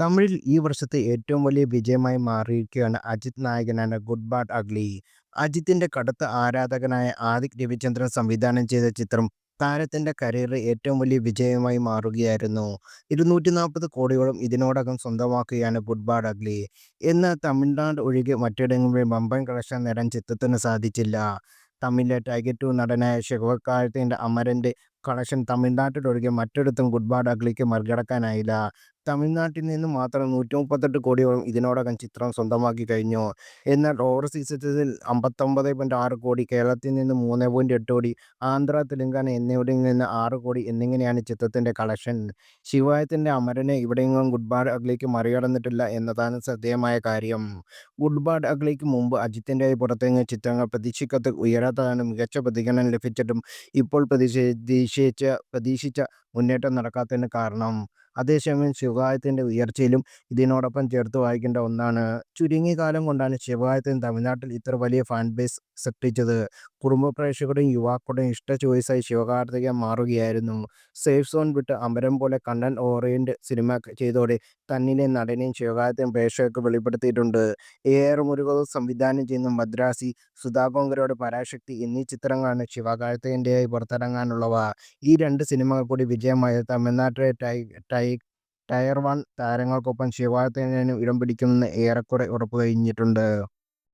തമിഴിൽ ഈ വർഷത്തെ ഏറ്റവും വലിയ വിജയമായി മാറിയിരിക്കുകയാണ് അജിത് നായകനായ ഗുഡ് ബാഡ് അഗ്ലി. അജിത്തിന്റെ കടുത്ത ആരാധകനായ ആദിക് രവിചന്ദ്രൻ സംവിധാനം ചെയ്ത ചിത്രം താരത്തിന്റെ കരിയറിലെ ഏറ്റവും വലിയ വിജയമായി മാറുകയായിരുന്നു. 240 കോടിയോളം ഇതിനോടകം സ്വന്തമാക്കുകയാണ് ഗുഡ് ബാഡ് അഗ്ലി. എന്നാൽ തമിഴ്നാട് ഒഴികെ മറ്റിടങ്ങളിൽ വമ്പൻ കളക്ഷൻ നേടാൻ ചിത്രത്തിന് സാധിച്ചില്ല. തമിഴിലെ ടൈഗർ 2 നടനായ ശിവകാർത്തികേയന്റെ അമരന്റെ കളക്ഷൻ തമിഴ്നാട്ടിലൊഴികെ മറ്റിടത്തും ഗുഡ് ബാഡ് അഗ്ലിക്ക് മറികടക്കാനായില്ല. തമിഴ്നാട്ടിൽ നിന്ന് മാത്രം 138 കോടിയോളം ഇതിനോടകം ചിത്രം സ്വന്തമാക്കി കഴിഞ്ഞു. എന്നാൽ ഓവർസീസിൽ 59.6 കോടി, കേരളത്തിൽ നിന്ന് 3.8 കോടി, ആന്ധ്ര, തെലങ്കാന എന്നിവിടങ്ങളിൽ നിന്ന് 6 കോടി എന്നിങ്ങനെയാണ് ചിത്രത്തിന്റെ കളക്ഷൻ. ശിവായത്തിന്റെ അമരനെ ഇവിടെയെങ്ങും ഗുഡ് ബാഡ് അഗ്ലിക്ക് മറികടന്നിട്ടില്ല എന്നതാണ് ശ്രദ്ധേയമായ കാര്യം. ഗുഡ് ബാഡ് അഗ്ലിക്ക് മുമ്പ് അജിത്തിന്റേതായി പുറത്തിറങ്ങിയ ചിത്രങ്ങൾ പ്രതീക്ഷിക്കത്ര ഉയരാത്തതാണ് മികച്ച പ്രതികരണം ലഭിച്ചിട്ടും ഇപ്പോൾ പ്രതീക്ഷിച്ച മുന്നേറ്റം നടക്കാത്തതിന് കാരണം. അതേസമയം ശിവകാര്യത്തിന്റെ ഉയർച്ചയിലും ഇതിനോടൊപ്പം ചേർത്ത് വായിക്കേണ്ട ഒന്നാണ്. ചുരുങ്ങിയ കാലം കൊണ്ടാണ് ശിവകാര്യത്തിന് തമിഴ്നാട്ടിൽ ഇത്ര വലിയ ഫാൻ ബേസ് സൃഷ്ടിച്ചത്. കുടുംബ പ്രേക്ഷകരുടെയും യുവാക്കളുടെയും ഇഷ്ട ചോയ്സായി ശിവകാർത്തികേയൻ മാറുകയായിരുന്നു. സേഫ് സോൺ വിട്ട് അമരം പോലെ കണ്ടന്റ് ഓറിയന്റഡ് സിനിമ ചെയ്തതോടെ തന്നിലെ നടനെയും ശിവകാർത്തികേയൻ പ്രേക്ഷകർക്ക് വെളിപ്പെടുത്തിയിട്ടുണ്ട്. AR മുരുകദോസ് സംവിധാനം ചെയ്യുന്ന മദ്രാസി, സുധാ കോങ്കരയുടെ പരാശക്തി എന്നീ ചിത്രങ്ങളാണ് ശിവകാർത്തികേയന്റേതായി പുറത്തിറങ്ങാനുള്ളവ. ഈ രണ്ട് സിനിമകൾ കൂടി വിജയമായാൽ തമിഴ്നാട്ടിലെ ടയർ 1 താരങ്ങൾക്കൊപ്പം ശിവകാർത്തികേയനും ഇടം പിടിക്കുമെന്ന് ഏറെക്കുറെ ഉറപ്പുകഴിഞ്ഞിട്ടുണ്ട്.